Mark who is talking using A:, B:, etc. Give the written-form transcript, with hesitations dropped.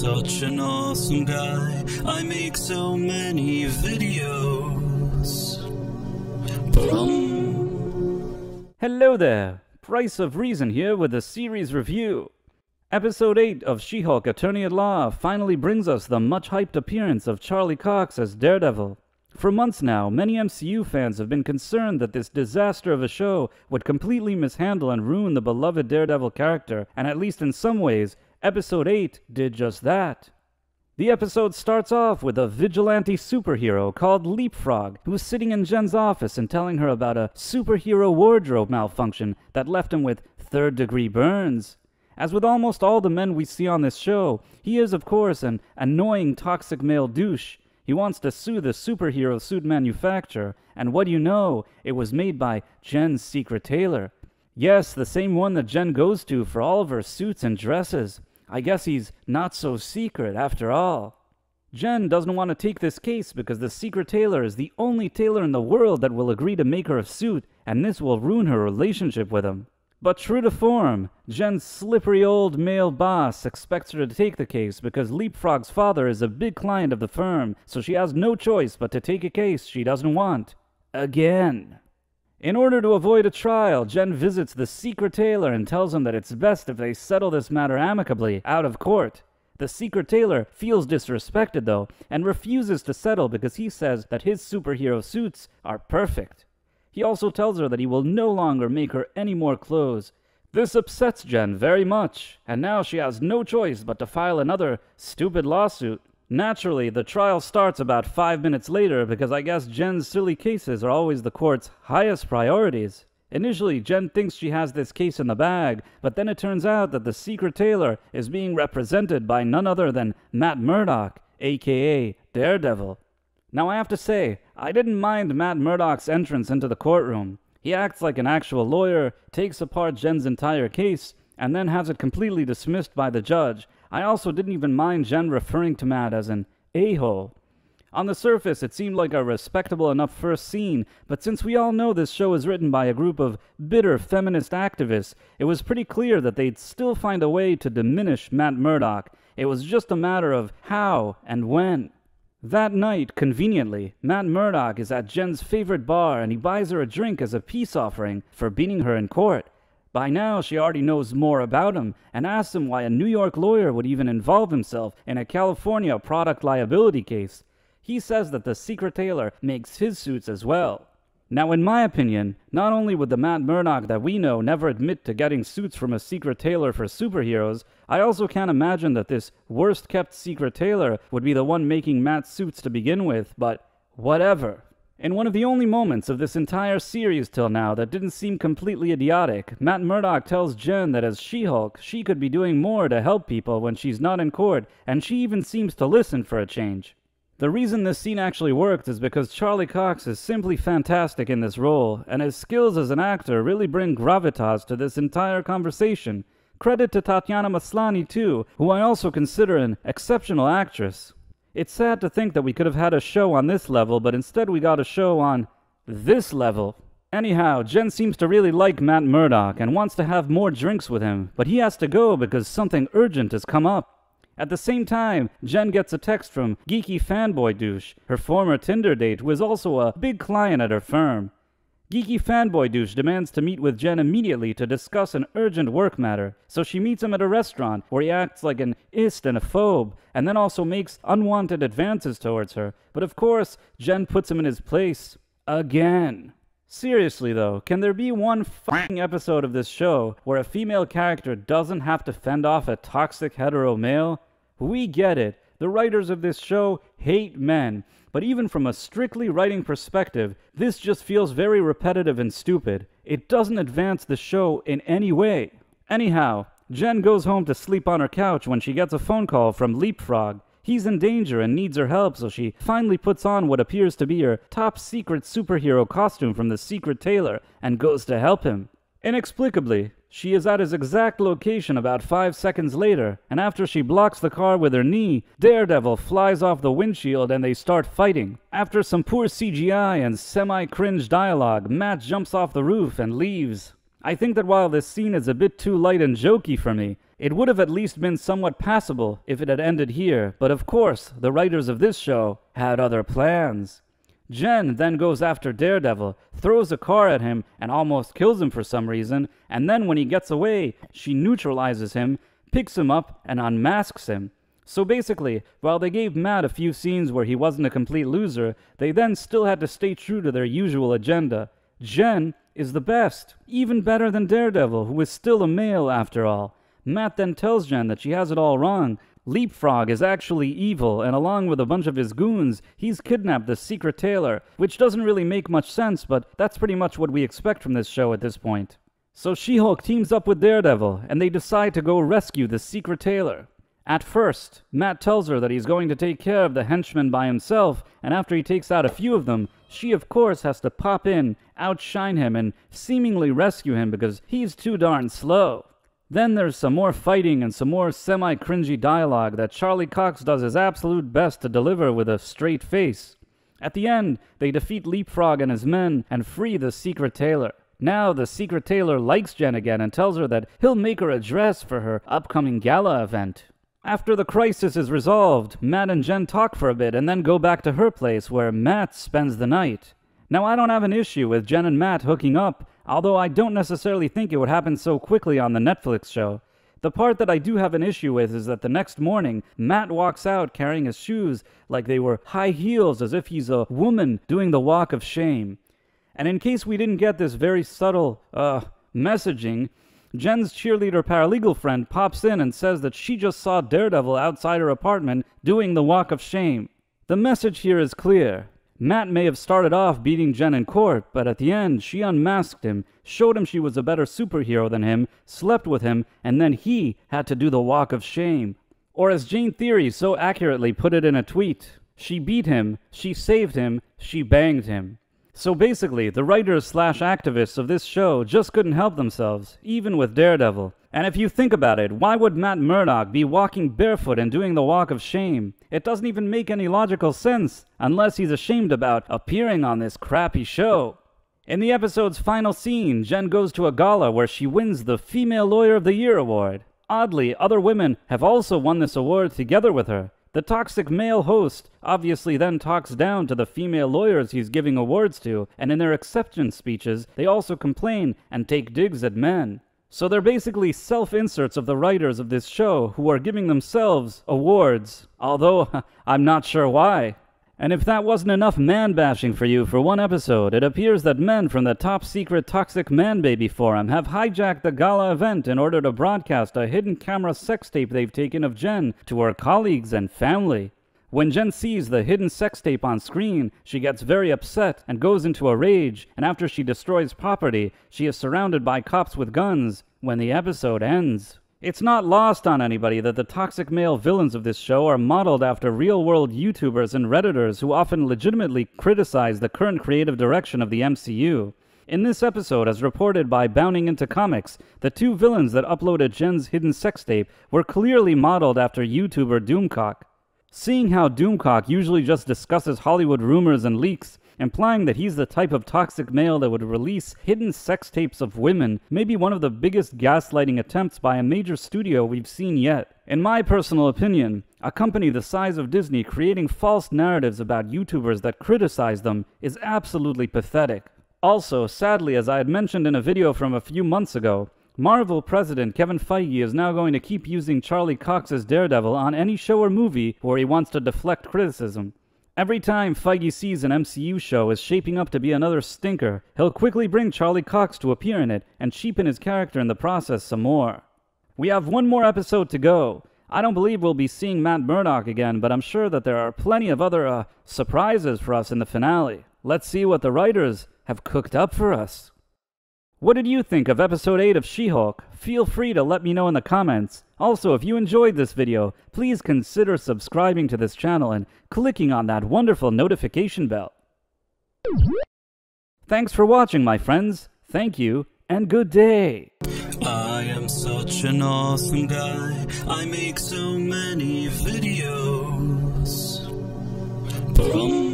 A: such an awesome guy. I make so many videos.
B: Hello there, Price of Reason here with a series review. Episode 8 of She-Hulk Attorney at Law finally brings us the much-hyped appearance of Charlie Cox as Daredevil. For months now, many MCU fans have been concerned that this disaster of a show would completely mishandle and ruin the beloved Daredevil character, and at least in some ways, Episode 8 did just that. The episode starts off with a vigilante superhero called Leapfrog, who is sitting in Jen's office and telling her about a superhero wardrobe malfunction that left him with third-degree burns. As with almost all the men we see on this show, he is, of course, an annoying toxic male douche. He wants to sue the superhero suit manufacturer, and what do you know, it was made by Jen's secret tailor. Yes, the same one that Jen goes to for all of her suits and dresses. I guess he's not so secret after all. Jen doesn't want to take this case because the secret tailor is the only tailor in the world that will agree to make her a suit, and this will ruin her relationship with him. But true to form, Jen's slippery old male boss expects her to take the case because Leapfrog's father is a big client of the firm, so she has no choice but to take a case she doesn't want. Again. In order to avoid a trial, Jen visits the secret tailor and tells him that it's best if they settle this matter amicably, out of court. The secret tailor feels disrespected, though, and refuses to settle because he says that his superhero suits are perfect. He also tells her that he will no longer make her any more clothes. This upsets Jen very much, and now she has no choice but to file another stupid lawsuit. Naturally, the trial starts about 5 minutes later because I guess Jen's silly cases are always the court's highest priorities. Initially, Jen thinks she has this case in the bag, but then it turns out that the secret tailor is being represented by none other than Matt Murdock, aka Daredevil. Now I have to say, I didn't mind Matt Murdock's entrance into the courtroom. He acts like an actual lawyer, takes apart Jen's entire case, and then has it completely dismissed by the judge. I also didn't even mind Jen referring to Matt as an a-hole. On the surface, it seemed like a respectable enough first scene, but since we all know this show is written by a group of bitter feminist activists, it was pretty clear that they'd still find a way to diminish Matt Murdock. It was just a matter of how and when. That night, conveniently, Matt Murdock is at Jen's favorite bar and he buys her a drink as a peace offering for beating her in court. By now, she already knows more about him and asks him why a New York lawyer would even involve himself in a California product liability case. He says that the secret tailor makes his suits as well. Now, in my opinion, not only would the Matt Murdock that we know never admit to getting suits from a secret tailor for superheroes, I also can't imagine that this worst-kept secret tailor would be the one making Matt's suits to begin with, but whatever. In one of the only moments of this entire series till now that didn't seem completely idiotic, Matt Murdock tells Jen that as She-Hulk, she could be doing more to help people when she's not in court, and she even seems to listen for a change. The reason this scene actually worked is because Charlie Cox is simply fantastic in this role, and his skills as an actor really bring gravitas to this entire conversation. Credit to Tatiana Maslany too, who I also consider an exceptional actress. It's sad to think that we could have had a show on this level, but instead we got a show on this level. Anyhow, Jen seems to really like Matt Murdock and wants to have more drinks with him, but he has to go because something urgent has come up. At the same time, Jen gets a text from Geeky Fanboy Douche, her former Tinder date, who is also a big client at her firm. Geeky Fanboy Douche demands to meet with Jen immediately to discuss an urgent work matter, so she meets him at a restaurant where he acts like an ist and a phobe, and then also makes unwanted advances towards her. But of course, Jen puts him in his place. Again. Seriously though, can there be one fucking episode of this show where a female character doesn't have to fend off a toxic hetero male? We get it. The writers of this show hate men. But even from a strictly writing perspective, this just feels very repetitive and stupid. It doesn't advance the show in any way. Anyhow, Jen goes home to sleep on her couch when she gets a phone call from Leapfrog. He's in danger and needs her help, so she finally puts on what appears to be her top secret superhero costume from the secret tailor and goes to help him. Inexplicably, she is at his exact location about 5 seconds later, and after she blocks the car with her knee, Daredevil flies off the windshield and they start fighting. After some poor CGI and semi-cringe dialogue, Matt jumps off the roof and leaves. I think that while this scene is a bit too light and jokey for me, It would have at least been somewhat passable if it had ended here, but of course, the writers of this show had other plans. Jen then goes after Daredevil, throws a car at him, and almost kills him for some reason, and then when he gets away, she neutralizes him, picks him up, and unmasks him. So basically, while they gave Matt a few scenes where he wasn't a complete loser, they then still had to stay true to their usual agenda. Jen is the best, even better than Daredevil, who is still a male after all. Matt then tells Jen that she has it all wrong. Leapfrog is actually evil, and along with a bunch of his goons, he's kidnapped the secret tailor, which doesn't really make much sense, but that's pretty much what we expect from this show at this point. So She-Hulk teams up with Daredevil, and they decide to go rescue the secret tailor. At first, Matt tells her that he's going to take care of the henchmen by himself, and after he takes out a few of them, she of course has to pop in, outshine him, and seemingly rescue him because he's too darn slow. Then there's some more fighting and some more semi-cringy dialogue that Charlie Cox does his absolute best to deliver with a straight face. At the end, they defeat Leapfrog and his men and free the secret tailor. Now the secret tailor likes Jen again and tells her that he'll make her a dress for her upcoming gala event. After the crisis is resolved, Matt and Jen talk for a bit and then go back to her place where Matt spends the night. Now I don't have an issue with Jen and Matt hooking up, although I don't necessarily think it would happen so quickly on the Netflix show. The part that I do have an issue with is that the next morning, Matt walks out carrying his shoes like they were high heels, as if he's a woman doing the walk of shame. And in case we didn't get this very subtle, messaging, Jen's cheerleader paralegal friend pops in and says that she just saw Daredevil outside her apartment doing the walk of shame. The message here is clear. Matt may have started off beating Jen in court, but at the end, she unmasked him, showed him she was a better superhero than him, slept with him, and then he had to do the walk of shame. Or as Jane Theory so accurately put it in a tweet, she beat him, she saved him, she banged him. So basically, the writers/activists of this show just couldn't help themselves, even with Daredevil. And if you think about it, why would Matt Murdock be walking barefoot and doing the walk of shame? It doesn't even make any logical sense, unless he's ashamed about appearing on this crappy show. In the episode's final scene, Jen goes to a gala where she wins the Female Lawyer of the Year award. Oddly, other women have also won this award together with her. The toxic male host obviously then talks down to the female lawyers he's giving awards to, and in their acceptance speeches, they also complain and take digs at men. So they're basically self-inserts of the writers of this show who are giving themselves awards, although I'm not sure why. And if that wasn't enough man-bashing for you for one episode, it appears that men from the top-secret Toxic Man-Baby Forum have hijacked the gala event in order to broadcast a hidden camera sex tape they've taken of Jen to her colleagues and family. When Jen sees the hidden sex tape on screen, she gets very upset and goes into a rage, and after she destroys property, she is surrounded by cops with guns when the episode ends. It's not lost on anybody that the toxic male villains of this show are modeled after real-world YouTubers and Redditors who often legitimately criticize the current creative direction of the MCU. In this episode, as reported by Bounding Into Comics, the two villains that uploaded Jen's hidden sex tape were clearly modeled after YouTuber Doomcock. Seeing how Doomcock usually just discusses Hollywood rumors and leaks, implying that he's the type of toxic male that would release hidden sex tapes of women may be one of the biggest gaslighting attempts by a major studio we've seen yet. In my personal opinion, a company the size of Disney creating false narratives about YouTubers that criticize them is absolutely pathetic. Also, sadly, as I had mentioned in a video from a few months ago, Marvel president Kevin Feige is now going to keep using Charlie Cox's Daredevil on any show or movie where he wants to deflect criticism. Every time Feige sees an MCU show is shaping up to be another stinker, he'll quickly bring Charlie Cox to appear in it and cheapen his character in the process some more. We have one more episode to go. I don't believe we'll be seeing Matt Murdock again, but I'm sure that there are plenty of other surprises for us in the finale. Let's see what the writers have cooked up for us. What did you think of episode 8 of She-Hulk? Feel free to let me know in the comments. Also, if you enjoyed this video, please consider subscribing to this channel and clicking on that wonderful notification bell. Thanks for watching, my friends. Thank you, and good day.
A: I am such an awesome guy. I make so many videos. From